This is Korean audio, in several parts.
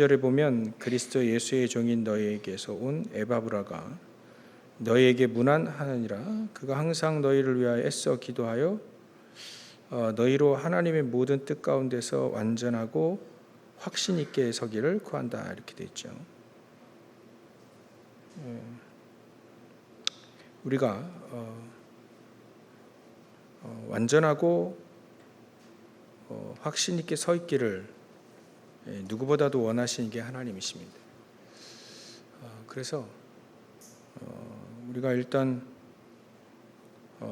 절에 보면 그리스도 예수의 종인 너희에게서 온 에바브라가 너희에게 문안하느니라. 그가 항상 너희를 위하여 애써 기도하여 너희로 하나님의 모든 뜻 가운데서 완전하고 확신 있게 서기를 구한다. 이렇게 돼 있죠. 우리가 완전하고 확신 있게 서 있기를 누구보다도 원하시는 게 하나님이십니다. 그래서 우리가 일단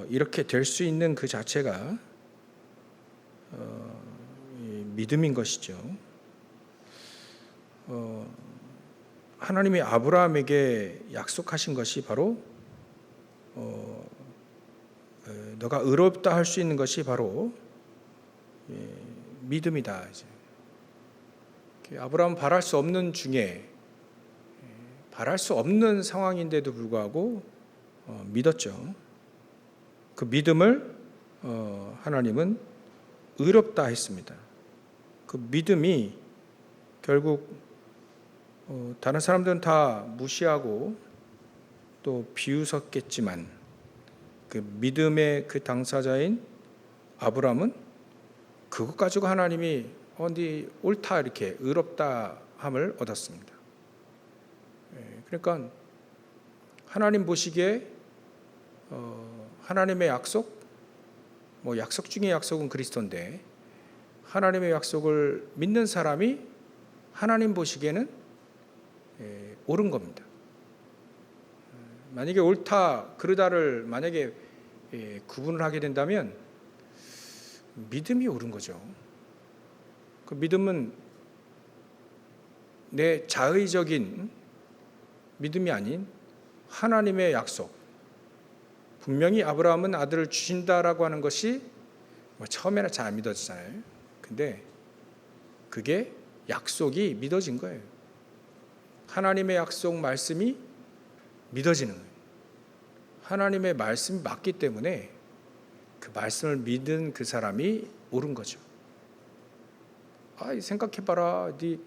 이렇게 될 수 있는 그 자체가 믿음인 것이죠. 하나님이 아브라함에게 약속하신 것이 바로 너가 의롭다 할 수 있는 것이 바로 믿음이다. 아브라함은 바랄 수 없는 중에 바랄 수 없는 상황인데도 불구하고 믿었죠. 그 믿음을 하나님은 의롭다 했습니다. 그 믿음이 결국 다른 사람들은 다 무시하고 또 비웃었겠지만 그 믿음의 그 당사자인 아브라함은 그것 가지고 하나님이 네 옳다 이렇게 의롭다 함을 얻었습니다. 그러니까 하나님 보시기에 하나님의 약속, 약속 중에 약속은 그리스도인데 하나님의 약속을 믿는 사람이 하나님 보시기에는 옳은 겁니다. 만약에 옳다 그르다를 만약에 구분을 하게 된다면 믿음이 옳은 거죠. 그 믿음은 내 자의적인 믿음이 아닌 하나님의 약속. 분명히 아브라함은 아들을 주신다라고 하는 것이 처음에는 잘 안 믿어지잖아요. 근데 그게 약속이 믿어진 거예요. 하나님의 약속 말씀이 믿어지는 거예요. 하나님의 말씀이 맞기 때문에 그 말씀을 믿은 그 사람이 옳은 거죠. 생각해봐라. 네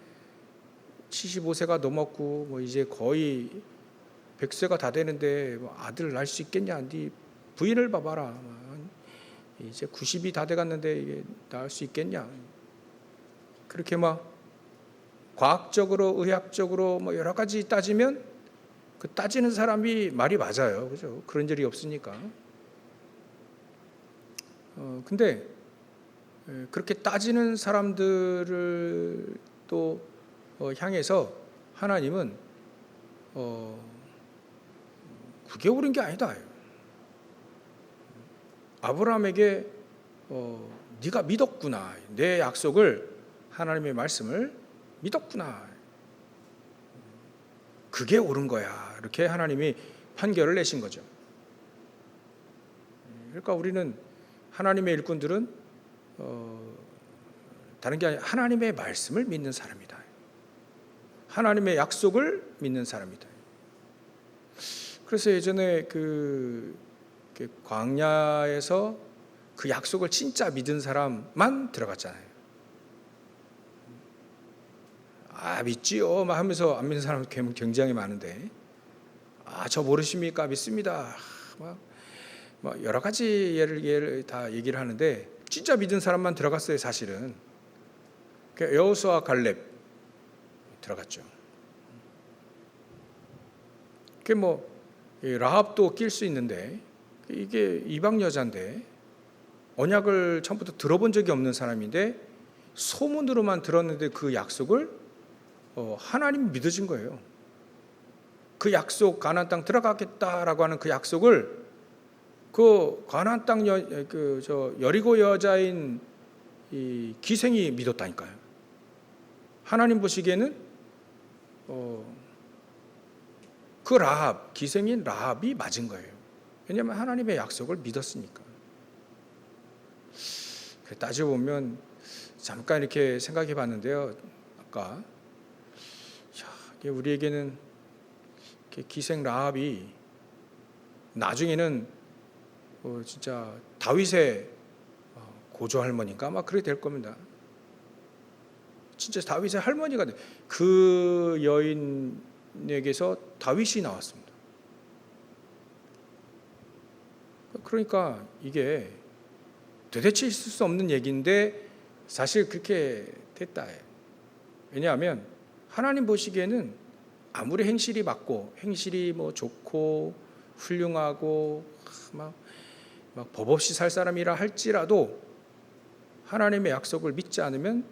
75세가 넘었고 이제 거의 100세가 다 되는데 아들 낳을 수 있겠냐? 네 부인을 봐봐라. 이제 90이 다 돼갔는데 이게 낳을 수 있겠냐? 그렇게 과학적으로 의학적으로 여러 가지 따지면 그 따지는 사람이 말이 맞아요. 그죠? 그런 일이 없으니까. 근데 그렇게 따지는 사람들을 또 향해서 하나님은 그게 옳은 게 아니다. 아브라함에게 네가 믿었구나. 내 약속을 하나님의 말씀을 믿었구나. 그게 옳은 거야. 이렇게 하나님이 판결을 내신 거죠. 그러니까 우리는 하나님의 일꾼들은 다른 게 아니라 하나님의 말씀을 믿는 사람이다. 하나님의 약속을 믿는 사람이다. 그래서 예전에 그 광야에서 그 약속을 진짜 믿은 사람만 들어갔잖아요. 믿지요 하면서 안 믿는 사람 굉장히 많은데 저 모르십니까? 믿습니다. 여러 가지 예를 다 얘기를 하는데 진짜 믿은 사람만 들어갔어요. 사실은 여호수아 갈렙 들어갔죠. 라합도 낄 수 있는데 이게 이방 여자인데 언약을 처음부터 들어본 적이 없는 사람인데 소문으로만 들었는데 그 약속을 하나님 믿어진 거예요. 그 약속 가나안 땅 들어가겠다라고 하는 그 약속을 그 가나안 땅 여리고 여자인 이 기생이 믿었다니까요. 하나님 보시기에는 그 라합, 기생인 라합이 맞은 거예요. 왜냐하면 하나님의 약속을 믿었으니까. 따지고 보면 잠깐 이렇게 생각해 봤는데요. 아까 우리에게는 기생 라합이 나중에는 진짜 다윗의 고조 할머니인가 그렇게 될 겁니다. 진짜 다윗의 할머니가 돼. 그 여인에게서 다윗이 나왔습니다. 그러니까 이게 도대체 있을 수 없는 얘기인데 사실 그렇게 됐다. 왜냐하면 하나님 보시기에는 아무리 행실이 맞고 행실이 뭐 좋고 훌륭하고 막 법 없이 살 사람이라 할지라도 하나님의 약속을 믿지 않으면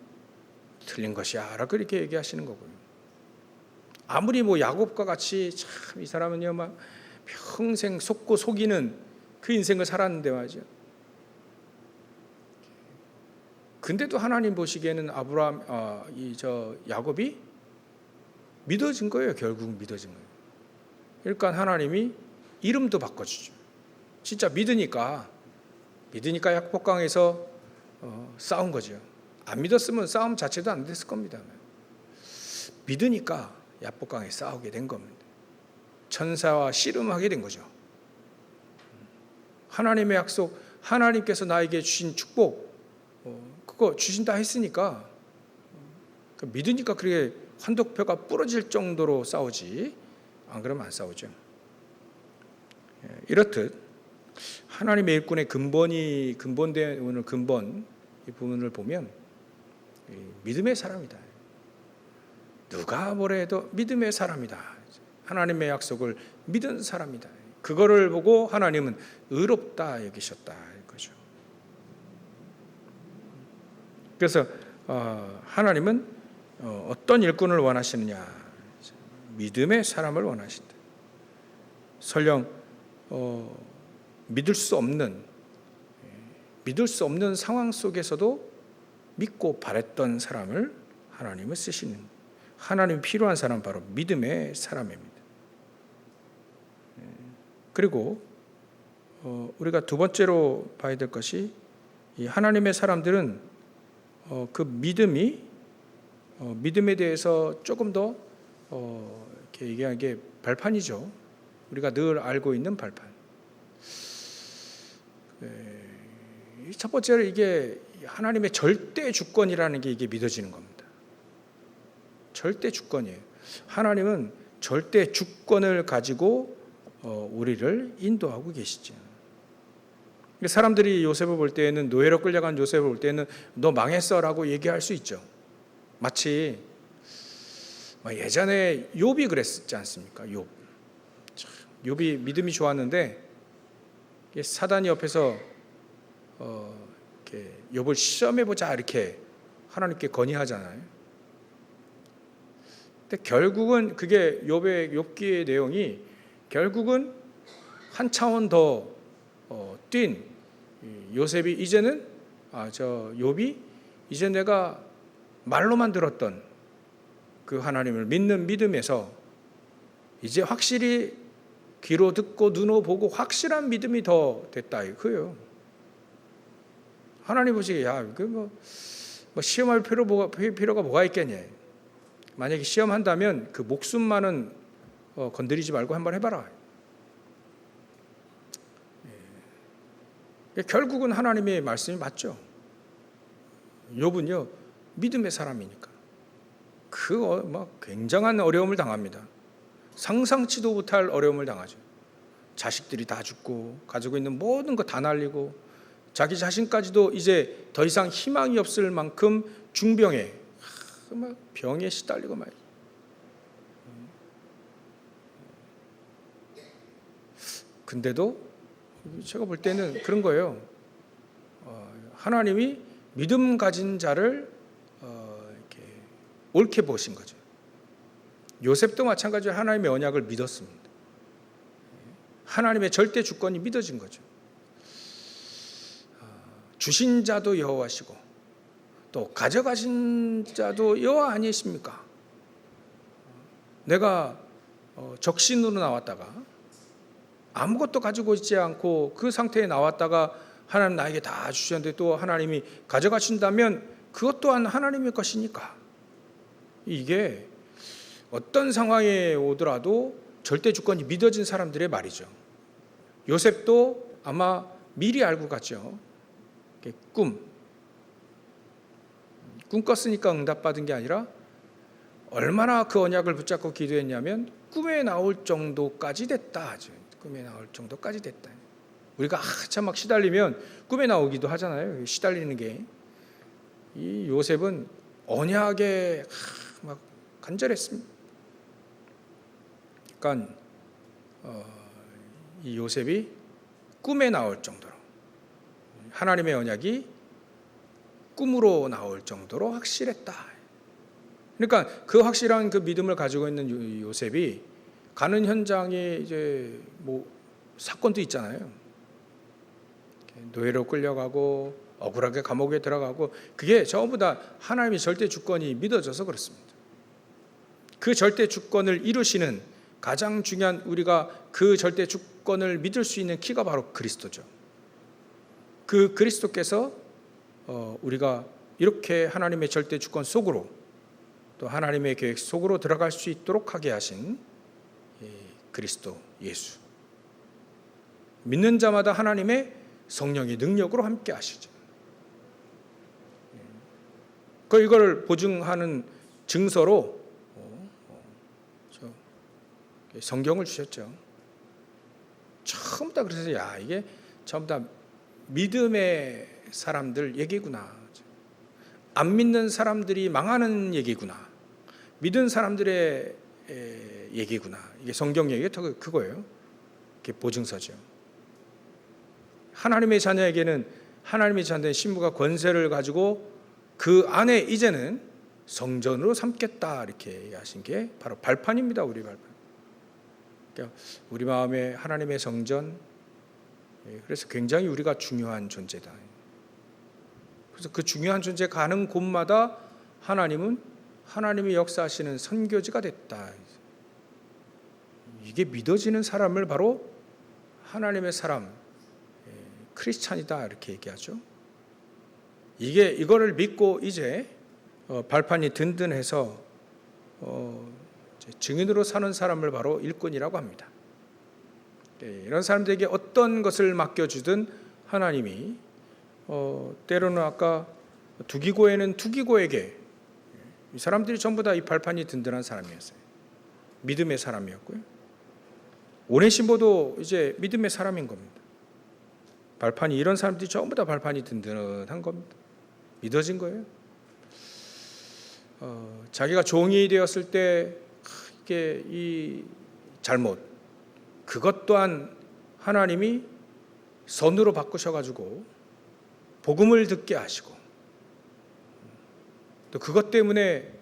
틀린 것이야 라고 그렇게 얘기하시는 거고요. 아무리 뭐 야곱과 같이 참 이 사람은요 막 평생 속고 속이는 그 인생을 살았는데 말이죠. 근데도 하나님 보시기에는 야곱이 믿어진 거예요. 결국 믿어진 거예요. 그러니까 하나님이 이름도 바꿔주죠. 진짜 믿으니까 약복강에서 싸운 거죠. 안 믿었으면 싸움 자체도 안 됐을 겁니다. 믿으니까 약복강에 싸우게 된 겁니다. 천사와 씨름하게 된 거죠. 하나님의 약속, 하나님께서 나에게 주신 축복, 그거 주신다 했으니까 믿으니까 그게 환독표가 부러질 정도로 싸우지, 안 그러면 안 싸우죠. 이렇듯 하나님의 일꾼의 근본된 오늘 근본 이 부분을 보면 믿음의 사람이다. 누가 뭐래도 믿음의 사람이다. 하나님의 약속을 믿은 사람이다. 그거를 보고 하나님은 의롭다 여기셨다 이거죠. 그래서 하나님은 어떤 일꾼을 원하시느냐? 믿음의 사람을 원하신다. 설령 믿을 수 없는 상황 속에서도 믿고 바랬던 사람을 하나님은 쓰시는, 하나님이 필요한 사람 바로 믿음의 사람입니다. 그리고 우리가 두 번째로 봐야 될 것이 이 하나님의 사람들은 그 믿음에 대해서 조금 더 이렇게 얘기하는 게 발판이죠. 우리가 늘 알고 있는 발판. 첫 번째로 이게 하나님의 절대 주권이라는 게 이게 믿어지는 겁니다. 절대 주권이에요. 하나님은 절대 주권을 가지고 우리를 인도하고 계시죠. 사람들이 요셉을 볼 때에는, 노예로 끌려간 요셉을 볼 때에는 너 망했어라고 얘기할 수 있죠. 마치 예전에 욥이 그랬지 않습니까? 욥이 믿음이 좋았는데 사단이 옆에서 이렇게 욥을 시험해 보자 이렇게 하나님께 건의하잖아요. 근데 결국은 그게 욥기의 내용이 결국은 한 차원 더 뛴 요셉이 이제는 욥이 이제 내가 말로만 들었던 그 하나님을 믿는 믿음에서 이제 확실히 귀로 듣고 눈으로 보고 확실한 믿음이 더 됐다 이거예요. 하나님 보시기에 뭐 시험할 필요가 뭐가 있겠냐. 만약에 시험한다면 그 목숨만은 건드리지 말고 한번 해봐라. 결국은 하나님의 말씀이 맞죠. 욥은요 믿음의 사람이니까 굉장한 어려움을 당합니다. 상상치도 못할 어려움을 당하죠. 자식들이 다 죽고 가지고 있는 모든 거 다 날리고 자기 자신까지도 이제 더 이상 희망이 없을 만큼 중병에 병에 시달리고 말이죠. 근데도 제가 볼 때는 그런 거예요. 하나님이 믿음 가진 자를 이렇게 옳게 보신 거죠. 요셉도 마찬가지로 하나님의 언약을 믿었습니다. 하나님의 절대 주권이 믿어진 거죠. 주신 자도 여호와시고 또 가져가신 자도 여호와 아니십니까? 내가 적신으로 나왔다가 아무것도 가지고 있지 않고 그 상태에 나왔다가 하나님 나에게 다 주셨는데 또 하나님이 가져가신다면 그것 또한 하나님의 것이니까 이게 어떤 상황에 오더라도 절대 주권이 믿어진 사람들의 말이죠. 요셉도 아마 미리 알고 갔죠. 꿈 꿨으니까 응답받은 게 아니라 얼마나 그 언약을 붙잡고 기도했냐면 꿈에 나올 정도까지 됐다. 꿈에 나올 정도까지 됐다. 우리가 한참 막 시달리면 꿈에 나오기도 하잖아요. 시달리는 게. 이 요셉은 언약에 막 간절했습니다. 그러니까 이 요셉이 꿈에 나올 정도로, 하나님의 언약이 꿈으로 나올 정도로 확실했다. 그러니까 그 확실한 그 믿음을 가지고 있는 요셉이 가는 현장에 이제 뭐 사건도 있잖아요. 노예로 끌려가고 억울하게 감옥에 들어가고, 그게 전부 다 하나님의 절대 주권이 믿어져서 그렇습니다. 그 절대 주권을 이루시는 가장 중요한, 우리가 그 절대 주권을 믿을 수 있는 키가 바로 그리스도죠. 그 그리스도께서 우리가 이렇게 하나님의 절대 주권 속으로, 또 하나님의 계획 속으로 들어갈 수 있도록 하게 하신 그리스도 예수, 믿는 자마다 하나님의 성령의 능력으로 함께 하시죠. 이걸 보증하는 증서로 성경을 주셨죠. 처음 다 그래서 이게 전부 다 믿음의 사람들 얘기구나, 안 믿는 사람들이 망하는 얘기구나, 믿은 사람들의 얘기구나, 이게 성경 얘기가 그거예요. 이게 보증서죠. 하나님의 자녀에게는 하나님의 자녀의 신부가 권세를 가지고 그 안에 이제는 성전으로 삼겠다, 이렇게 하신 게 바로 발판입니다. 우리 발판. 그러니까 우리 마음에 하나님의 성전, 그래서 굉장히 우리가 중요한 존재다. 그래서 그 중요한 존재 가는 곳마다 하나님은 하나님이 역사하시는 선교지가 됐다. 이게 믿어지는 사람을 바로 하나님의 사람, 크리스찬이다, 이렇게 얘기하죠. 이거를 믿고 이제 발판이 든든해서 증인으로 사는 사람을 바로 일꾼이라고 합니다. 이런 사람들에게 어떤 것을 맡겨주든 하나님이 때로는 아까 두기고에는 투기고에게, 이 사람들이 전부 다 이 발판이 든든한 사람이었어요. 믿음의 사람이었고요. 오네시모도 이제 믿음의 사람인 겁니다. 발판이, 이런 사람들이 전부 다 발판이 든든한 겁니다. 믿어진 거예요. 자기가 종이 되었을 때 이게 이 잘못, 그것 또한 하나님이 선으로 바꾸셔가지고 복음을 듣게 하시고, 또 그것 때문에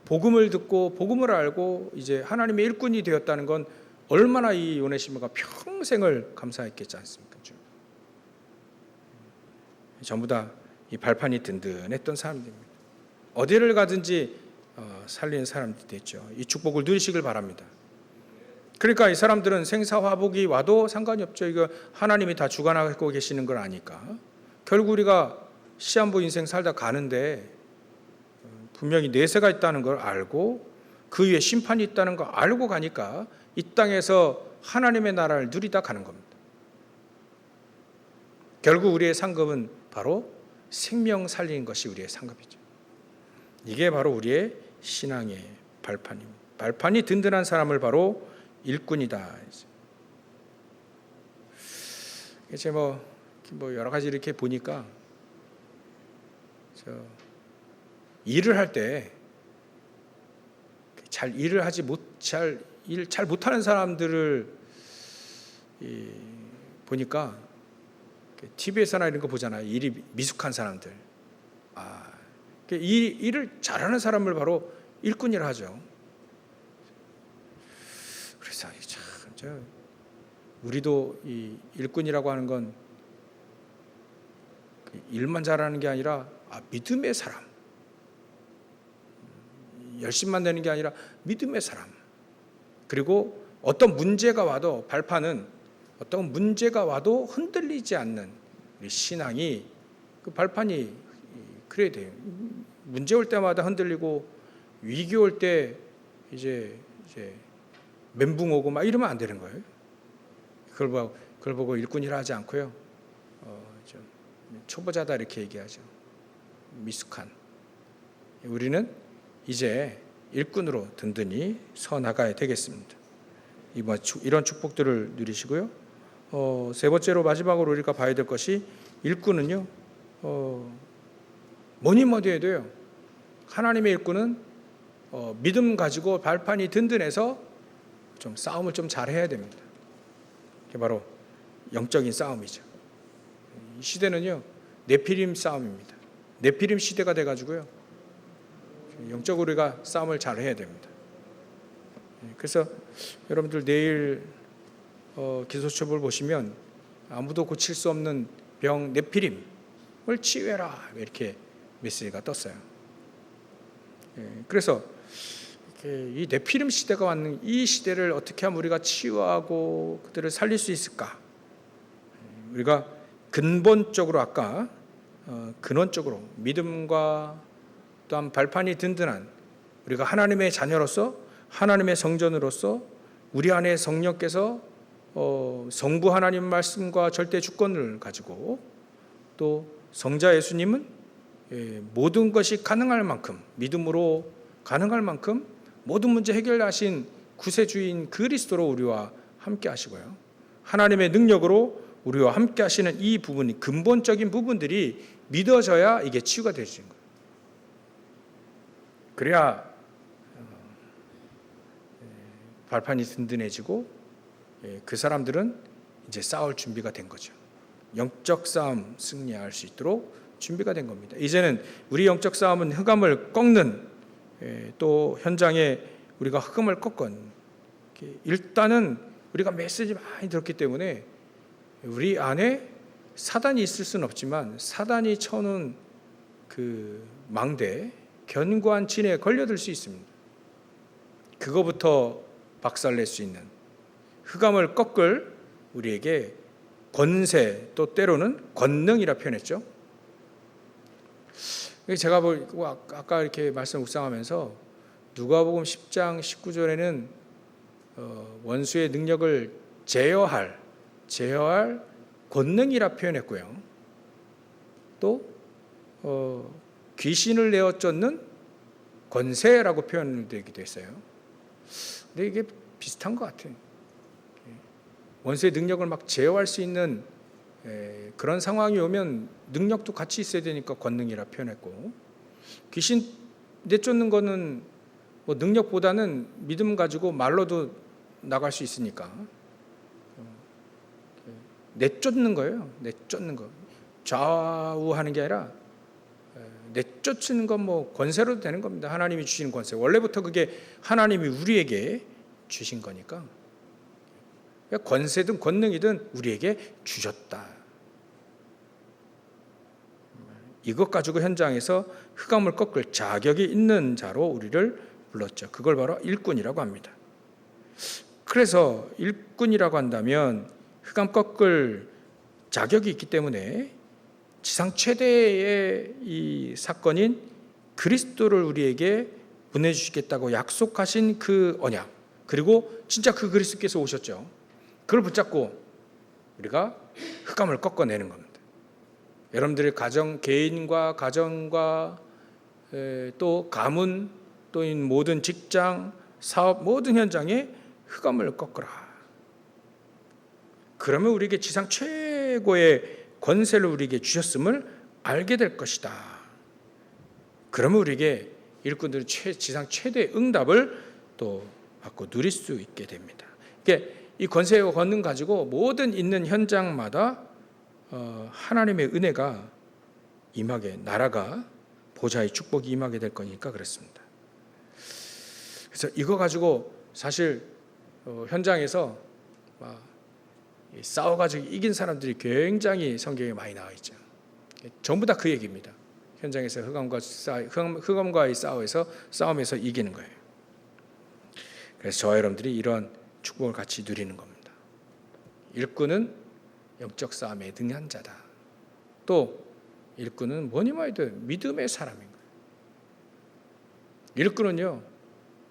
복음을 듣고 복음을 알고 이제 하나님의 일꾼이 되었다는 건 얼마나 이 오네시모가 평생을 감사했겠지 않습니까? 전부 다 이 발판이 든든했던 사람들입니다. 어디를 가든지 살리는 사람들이 됐죠. 이 축복을 누리시길 바랍니다. 그러니까 이 사람들은 생사화복이 와도 상관이 없죠. 이거 하나님이 다 주관하고 계시는 걸 아니까. 결국 우리가 시한부 인생 살다 가는데 분명히 내세가 있다는 걸 알고 그 위에 심판이 있다는 걸 알고 가니까 이 땅에서 하나님의 나라를 누리다 가는 겁니다. 결국 우리의 상급은 바로 생명 살리는 것이 우리의 상급이죠. 이게 바로 우리의 신앙의 발판입니다. 발판이 든든한 사람을 바로 일꾼이다. 이제 뭐 여러 가지 이렇게 보니까 일을 할 때 잘 일을 하지 일 잘 못하는 사람들을 보니까 TV에서나 이런 거 보잖아요. 일이 미숙한 사람들. 일을 잘하는 사람을 바로 일꾼이라 하죠. 그래서 참 우리도 이 일꾼이라고 하는 건 일만 잘하는 게 아니라 믿음의 사람, 열심만 내는 게 아니라 믿음의 사람, 그리고 어떤 문제가 와도 발판은 어떤 문제가 와도 흔들리지 않는 우리 신앙이, 그 발판이 그래야 돼요. 문제 올 때마다 흔들리고 위기 올 때 이제 멘붕 오고 막 이러면 안 되는 거예요. 그걸 보고 일꾼이라 하지 않고요. 초보자다 이렇게 얘기하죠. 미숙한. 우리는 이제 일꾼으로 든든히 서 나가야 되겠습니다. 이런 축복들을 누리시고요. 세 번째로 마지막으로 우리가 봐야 될 것이 일꾼은요. 뭐니 뭐니 해도요. 하나님의 일꾼은 믿음 가지고 발판이 든든해서 좀 싸움을 좀 잘해야 됩니다. 그게 바로 영적인 싸움이죠. 이 시대는요. 네피림 싸움입니다. 네피림 시대가 돼가지고요. 영적으로 우리가 싸움을 잘해야 됩니다. 그래서 여러분들 내일 기도첩을 보시면 아무도 고칠 수 없는 병 네피림을 치유해라 이렇게 메시지가 떴어요. 그래서 이 네피림 시대가 왔는 이 시대를 어떻게 하면 우리가 치유하고 그들을 살릴 수 있을까? 우리가 근본적으로 아까 근원적으로 믿음과 또한 발판이 든든한 우리가 하나님의 자녀로서 하나님의 성전으로서 우리 안에 성령께서 성부 하나님 말씀과 절대 주권을 가지고 또 성자 예수님은 모든 것이 가능할 만큼 믿음으로 가능할 만큼 모든 문제 해결하신 구세주인 그리스도로 우리와 함께 하시고요. 하나님의 능력으로 우리와 함께 하시는 이 부분이 근본적인 부분들이 믿어져야 이게 치유가 되시는 거예요. 그래야 발판이 든든해지고 그 사람들은 이제 싸울 준비가 된 거죠. 영적 싸움 승리할 수 있도록 준비가 된 겁니다. 이제는 우리 영적 싸움은 흑암을 꺾는 또 현장에 우리가 흑암을 꺾은 일단은 우리가 메시지 많이 들었기 때문에 우리 안에 사단이 있을 수는 없지만 사단이 쳐놓은 그 망대 견고한 진에 걸려들 수 있습니다. 그거부터 박살낼 수 있는 흑암을 꺾을 우리에게 권세 또 때로는 권능이라 표현했죠. 제가 아까 이렇게 말씀 묵상하면서 누가복음 10장 19절에는 원수의 능력을 제어할 권능이라 표현했고요. 또 귀신을 내어 쫓는 권세라고 표현되기도 했어요. 근데 이게 비슷한 것 같아요. 원수의 능력을 막 제어할 수 있는 그런 상황이 오면 능력도 같이 있어야 되니까 권능이라 표현했고, 귀신 내쫓는 거는 뭐 능력보다는 믿음 가지고 말로도 나갈 수 있으니까 내쫓는 거예요. 내쫓는 거. 좌우하는 게 아니라 내쫓는 건 뭐 권세로도 되는 겁니다. 하나님이 주시는 권세. 원래부터 그게 하나님이 우리에게 주신 거니까. 권세든 권능이든 우리에게 주셨다. 이것 가지고 현장에서 흑암을 꺾을 자격이 있는 자로 우리를 불렀죠. 그걸 바로 일꾼이라고 합니다. 그래서 일꾼이라고 한다면 흑암 꺾을 자격이 있기 때문에 지상 최대의 이 사건인 그리스도를 우리에게 보내주시겠다고 약속하신 그 언약, 그리고 진짜 그 그리스도께서 오셨죠. 그걸 붙잡고 우리가 흑암을 꺾어내는 겁니다. 여러분들의 가정, 개인과 가정과 또 가문, 또 모든 직장, 사업, 모든 현장에 흑암을 꺾어라. 그러면 우리에게 지상 최고의 권세를 우리에게 주셨음을 알게 될 것이다. 그러면 우리에게 일꾼들은 지상 최대의 응답을 또 받고 누릴 수 있게 됩니다. 이 권세와 권능 가지고 모든 있는 현장마다 하나님의 은혜가 임하게, 나라가 보좌의 축복이 임하게 될 거니까 그렇습니다. 그래서 이거 가지고 사실 현장에서 싸워가지고 이긴 사람들이 굉장히 성경에 많이 나와 있죠. 전부 다 그 얘기입니다. 현장에서 흑암과의 싸움에서 이기는 거예요. 그래서 저와 여러분들이 이런 축복을 같이 누리는 겁니다. 일꾼은 영적 싸움에 능한 자다. 또 일꾼은 뭐니 뭐해도 믿음의 사람인 거예요. 일꾼은요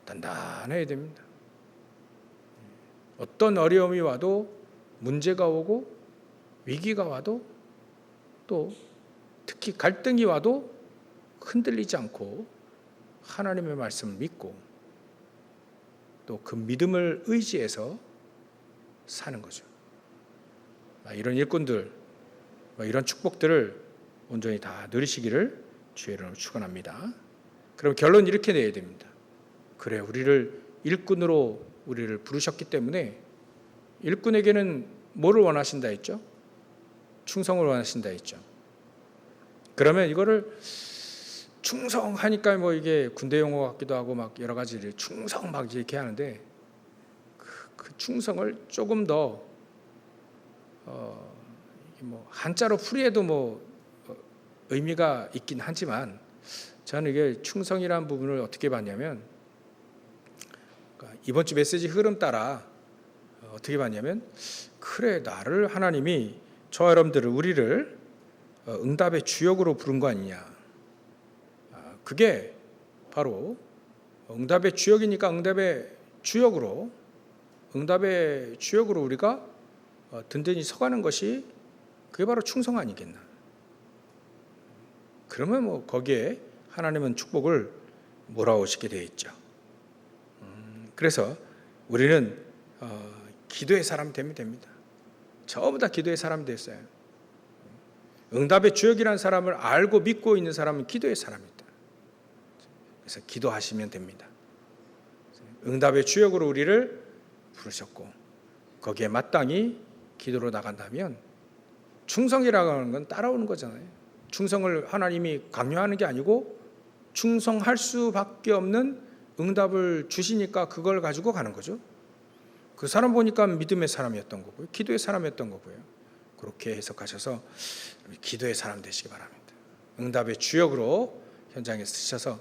단단해야 됩니다. 어떤 어려움이 와도, 문제가 오고 위기가 와도, 또 특히 갈등이 와도 흔들리지 않고 하나님의 말씀을 믿고 또 그 믿음을 의지해서 사는 거죠. 이런 일꾼들, 이런 축복들을 온전히 다 누리시기를 주의 이름으로 축원합니다. 그럼 결론 이렇게 내야 됩니다. 그래, 우리를 일꾼으로 우리를 부르셨기 때문에 일꾼에게는 뭐를 원하신다 했죠? 충성을 원하신다 했죠. 그러면 이거를 충성하니까 이게 군대 용어 같기도 하고 여러 가지 충성 이렇게 하는데 그 충성을 조금 더 한자로 풀이해도 의미가 있긴 하지만 저는 이게 충성이라는 부분을 어떻게 봤냐면 이번 주 메시지 흐름 따라 어떻게 봤냐면 그래, 나를 하나님이 저와 여러분들을 우리를 응답의 주역으로 부른 거 아니냐. 그게 바로 응답의 주역이니까 응답의 주역으로 우리가 든든히 서가는 것이 그게 바로 충성 아니겠나. 그러면 거기에 하나님은 축복을 몰아오시게 되어 있죠. 그래서 우리는 기도의 사람이 되면 됩니다. 전부 다 기도의 사람이 됐어요. 응답의 주역이라는 사람을 알고 믿고 있는 사람은 기도의 사람이다. 그래서 기도하시면 됩니다. 응답의 주역으로 우리를 부르셨고 거기에 마땅히 기도로 나간다면 충성이라고 하는 건 따라오는 거잖아요. 충성을 하나님이 강요하는 게 아니고 충성할 수밖에 없는 응답을 주시니까 그걸 가지고 가는 거죠. 그 사람 보니까 믿음의 사람이었던 거고요. 기도의 사람이었던 거고요. 그렇게 해석하셔서 기도의 사람 되시기 바랍니다. 응답의 주역으로 현장에 쓰셔서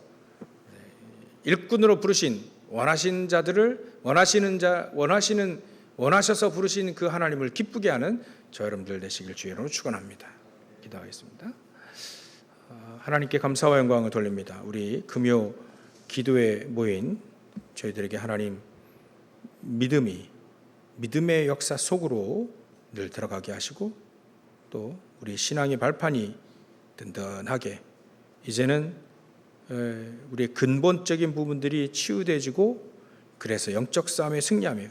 일꾼으로 부르신 원하셔서 부르신 그 하나님을 기쁘게 하는 저 여러분들 되시길 주의 이름으로 축원합니다. 기도하겠습니다. 하나님께 감사와 영광을 돌립니다. 우리 금요 기도에 모인 저희들에게 하나님 믿음의 역사 속으로 늘 들어가게 하시고 또 우리 신앙의 발판이 든든하게 이제는 우리의 근본적인 부분들이 치유되어지고 그래서 영적 싸움에 승리하며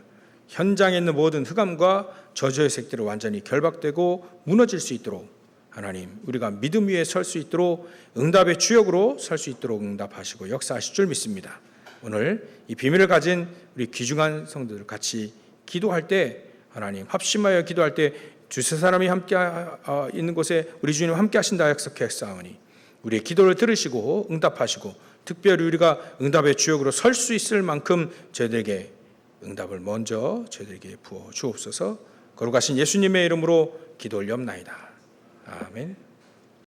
현장에 있는 모든 흑암과 저주의 색들이 완전히 결박되고 무너질 수 있도록 하나님 우리가 믿음 위에 설 수 있도록 응답의 주역으로 설 수 있도록 응답하시고 역사하실 줄 믿습니다. 오늘 이 비밀을 가진 우리 귀중한 성도들 같이 기도할 때 하나님 합심하여 기도할 때 두세 사람이 함께 있는 곳에 우리 주님 함께 하신다 약속했사오니 우리의 기도를 들으시고 응답하시고 특별히 우리가 응답의 주역으로 설 수 있을 만큼 저희들에게 응답을 먼저 저희들에게 부어 주옵소서. 거룩하신 예수님의 이름으로 기도 올리옵나이다. 아멘.